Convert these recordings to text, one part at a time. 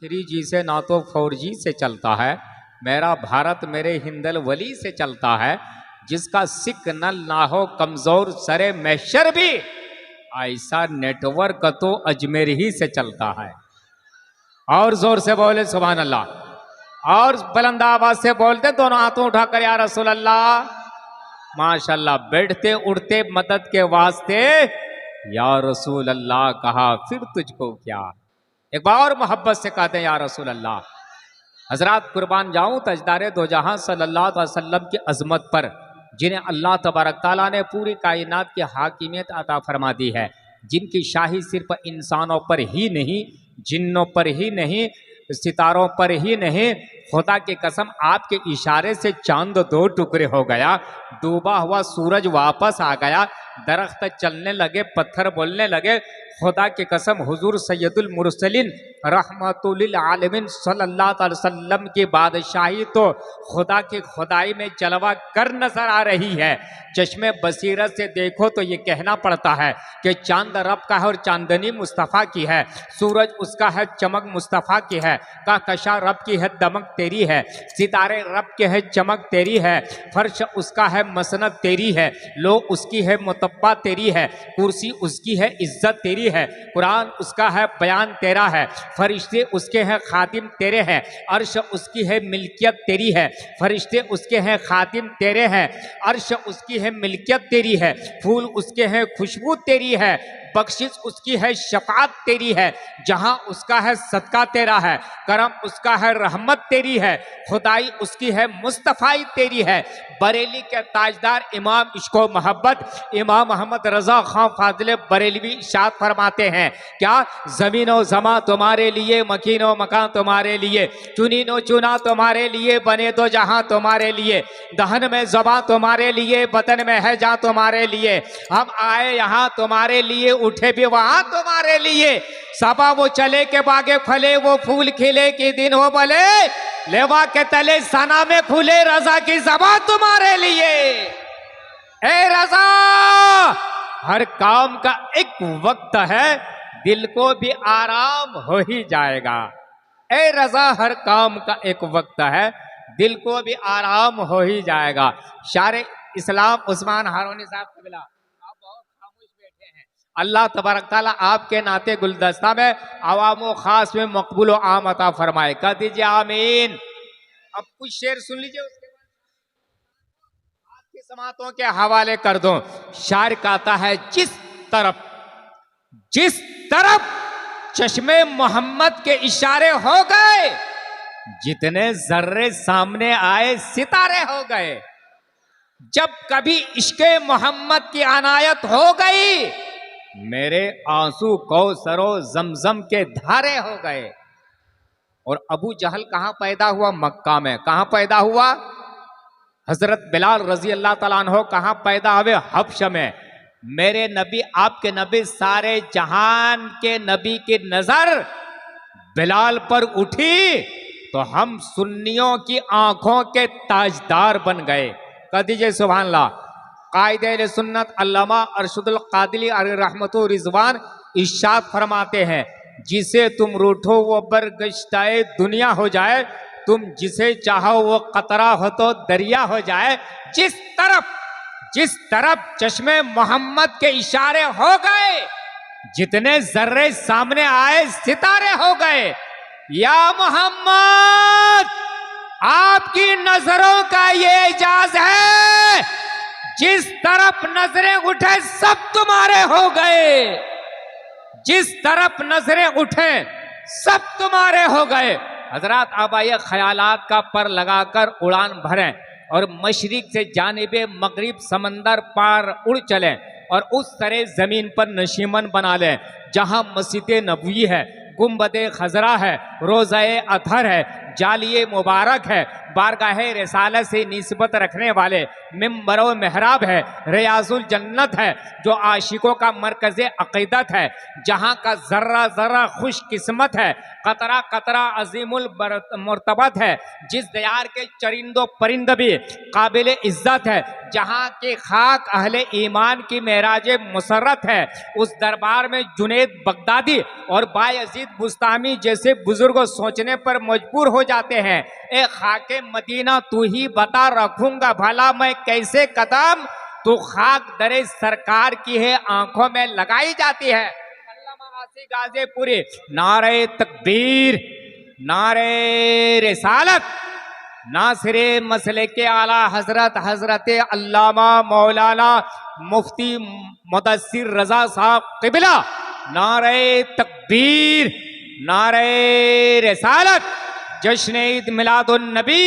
3G से ना तो 4G से चलता है। मेरा भारत मेरे हिंदल वली से चलता है। जिसका सिग्नल ना हो कमजोर सरे मैशर भी, ऐसा नेटवर्क तो अजमेर ही से चलता है। और जोर से बोले सुभान अल्लाह। और बुलंद आवाज से बोलते दोनों हाथों उठाकर या रसूल अल्लाह। माशाल्लाह। बैठते उठते मदद के वास्ते या रसूल अल्लाह कहा, फिर तुझको क्या। एक बार मोहब्बत से कहते हैं या रसूल अल्लाह। हजरात कुर्बान जाऊं तजदारे दो जहां सल्लल्लाहु अलैहि वसल्लम की अजमत पर, जिन्हें अल्लाह तबारक ताला ने पूरी कायनात की हाकिमियत अता फरमा दी है, जिनकी शाही सिर्फ इंसानों पर ही नहीं, जिन्नों पर ही नहीं, सितारों पर ही नहीं, खुदा की कसम आपके इशारे से चांद 2 टुकड़े हो गया, डूबा हुआ सूरज वापस आ गया, दरख्त चलने लगे, पत्थर बोलने लगे। खुदा की कसम हुजूर सैयदुल मुरसलीन रहमतुल आलमीन सल्लल्लाहु अलैहि वसल्लम की बादशाही तो खुदा की खुदाई में जलवा कर नजर आ रही है। चश्मे बसीरत से देखो तो ये कहना पड़ता है कि चांद रब का है और चांदनी मुस्तफ़ा की है, सूरज उसका है, चमक मुस्तफ़ा की है, कहकशा रब की है, दमक तेरी है, सितारे रब के है, चमक तेरी है, फर्श उसका है, मसनद तेरी है, लो उसकी है, मुतब्बा तेरी है, कुर्सी उसकी है, इज्जत तेरी है, कुरान उसका है, बयान तेरा है, फरिश्ते उसके हैं, खातिम तेरे हैं, अर्श उसकी है, मिल्कियत तेरी है, फरिश्ते उसके हैं, खातिम तेरे हैं, अर्श उसकी है, मिल्कियत तेरी है, फूल उसके हैं, खुशबू तेरी है, बख्शिश उसकी है, शफात तेरी है, जहां उसका है सदका तेरा है, करम उसका है, रहमत तेरी है, खुदाई उसकी है, मुस्तफ़ाई तेरी है। बरेली के ताजदार इमाम इश्को मोहब्बत इमाम मोहम्मद रजा खां फाजिल बरेलवी इरशाद फरमाते हैं, क्या जमीनो जमा तुम्हारे लिए, मकीनो मकान तुम्हारे लिए, चुनीनो चुना तुम्हारे लिए, बने तो जहां तुम्हारे लिए, दहन में जबां तुम्हारे लिए, बतन में है जहां तुम्हारे लिए, हम आए यहाँ तुम्हारे लिए, उठे भी वहां तुम्हारे लिए, सबा वो चले के बागे फले, वो फूल खिले के दिन हो भले, लेवा के तले सना में खुले, रजा की ज़बान तुम्हारे लिए। ए रजा, हर काम का एक वक्त है, दिल को भी आराम हो ही जाएगा। ए रजा, हर काम का एक वक्त है, दिल को भी आराम हो ही जाएगा। शारे इस्लाम उस्मान हारूनी साहब कबिला, आप बहुत खामोश बैठे हैं। अल्लाह तबारक ताला आपके नाते गुलदस्ता में अवामो खास में मकबूल आम अता फरमाए। कह दीजिए आमीन। अब कुछ शेर सुन लीजिए, उसके बाद आपकी समातों के हवाले कर दो। शायर कहता है, जिस तरफ चश्मे मोहम्मद के इशारे हो गए, जितने जर्रे सामने आए सितारे हो गए। जब कभी इश्के मोहम्मद की अनायत हो गई, मेरे आंसू कौसरो जमजम के धारे हो गए। और अबू जहल कहां पैदा हुआ? मक्का में। कहां पैदा हुआ? हजरत बिलाल रजी अल्लाह तआला अन्हो कहां पैदा हुए? हब्श में। मेरे नबी, आपके नबी, सारे जहान के नबी की नजर बिलाल पर उठी तो हम सुन्नियों की आंखों के ताजदार बन गए। कह दीजिए सुभान अल्लाह। कायदे सुन्नत अल्लामा अरशदुल कादिरी रहमतु रिजवान इरशाद फरमाते हैं, जिसे तुम रूठो वो बरगश्ताए दुनिया हो जाए, तुम जिसे चाहो वो कतरा हो तो दरिया हो जाए। जिस तरफ चश्मे मोहम्मद के इशारे हो गए, जितने जर्रे सामने आए सितारे हो गए। या मोहम्मद, आपकी नजरों का ये एजाज है, जिस तरफ नजरें उठे सब तुम्हारे हो गए। जिस तरफ नजरें उठे सब तुम्हारे हो गए। हजरात, अब आइए ख्यालात का पर लगाकर उड़ान भरें और मशरिक से जानिबे मगरिब समंदर पार उड़ चलें और उस तरह जमीन पर नशीमन बना लें जहां मस्जिद नबवी है, गुम्बद खजरा है, रोज़ाए अतहर है, जालिए मुबारक है, बारगाह रिसालत से निस्बत रखने वाले मिंबर व मेहराब है, रियाजुल जन्नत है, जो आशिकों का मरकज़ अक़ीदत है, जहाँ का ज़र्रा ज़र्रा खुश किस्मत है, कतरा कतरा अजीमुल मर्तबत है, जिस दयार के चरिंदो परिंद भी काबिल इज़्ज़त है, जहाँ के खाक अहले ईमान की मेराज मुसर्रत है, उस दरबार में जुनैद बगदादी और बायज़ीद बुस्तामी जैसे बुजुर्ग सोचने पर मजबूर हो जाते हैं, ए खाके मदीना तू ही बता रखूंगा भला मैं कैसे कदम, तो खाक दरे सरकार की है आंखों में लगाई जाती है। अल्लामा आसी गाज़ीपुरी नारे तकबीर, नारे रिसालत, नासिरे मसले के आला हजरत हजरत अल्लामा मौलाना मुफ्ती मुदस्सिर रजा साहब क़िबला, नारे तकबीर, नारे रिसालत, जश्न ईद मिलादुन नबी,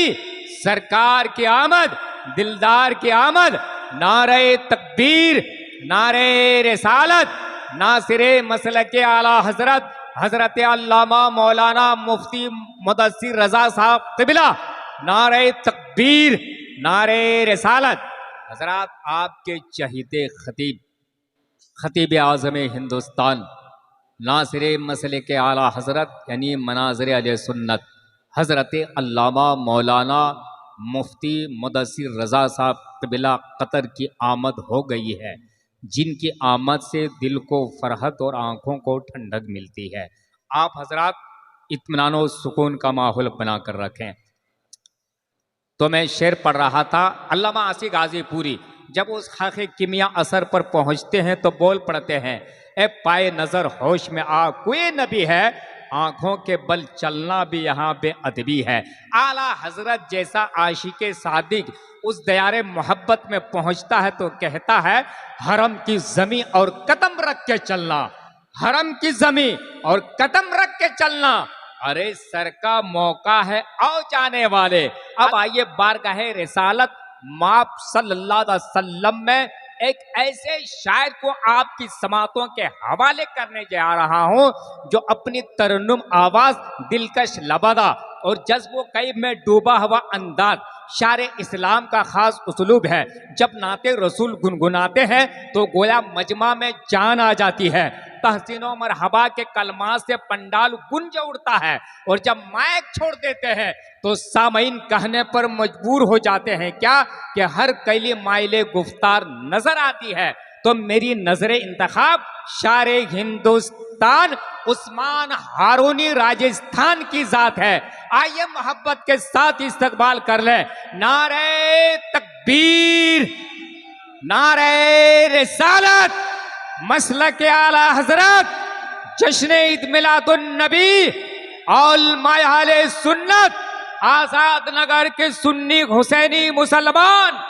सरकार की आमद, दिलदार की आमद, नारे तकबीर, नारे रिसालत, नासिरे मसले के आला हजरत हजरत अल्लामा मौलाना मुफ्ती मुदस्सिर रजा साहब क़िबला, नारे तकबीर, नारे रिसालत। हजरात, आपके चहीते खतीब, खतीब आज़म हिंदुस्तान, नासिरे मसले के आला हजरत यानी मनाज़िर अहले सुन्नत हजरत अल्लामा मौलाना मुफ्ती मुदस्सिर रजा साहब क़िबला कतर की आमद हो गई है, जिनकी आमद से दिल को फरहत और आँखों को ठंडक मिलती है। आप हजरात इत्मीनान और सुकून का माहौल बना कर रखें। तो मैं शेर पढ़ रहा था, अल्लामा आसी गाज़ीपुरी जब उस खाके किमिया असर पर पहुँचते हैं तो बोल पड़ते हैं, ए पाए नज़र होश में आ कोई नबी है, आँखों के बल चलना भी यहाँ बेअदबी है। आला हजरत जैसा आशिके सादिक उस दयारे मोहब्बत में पहुँचता है तो कहता है, हरम की ज़मी और कदम रख के चलना, हरम की ज़मी और कदम रख के चलना, अरे सर का मौका है आओ जाने वाले। अब आइए बारगाह रिसालत माप सल्लल्लाहु अलैहि वसल्लम में एक ऐसे शायर को आपकी समातों के हवाले करने जा रहा हूं, जो अपनी तरन्नुम आवाज, दिलकश लबदा और जज्बो कैब में डूबा हुआ अंदाज शार इस्लाम का खास उसलूब है। जब नाते रसूल गुनगुनाते हैं तो गोया मजमा में जान आ जाती है, तहसीनो मरहबा के कलमात से पंडाल गुंज उड़ता है, और जब माइक छोड़ देते हैं तो सामईन कहने पर मजबूर हो जाते हैं क्या कि हर कैली माइले गुफ्तार नजर आती है। तो मेरी नजर इंतखाब शारे हिंदुस्तान उस्मान हारूनी राजस्थान की जात है। आइए मोहब्बत के साथ इस्तकबाल कर ले, नारे तकबीर, नारे रिसालत, मसलक आला हजरत, जश्न ईद मिलादुन नबी, औलमाए अहले सुन्नत, आजाद नगर के सुन्नी हुसैनी मुसलमान।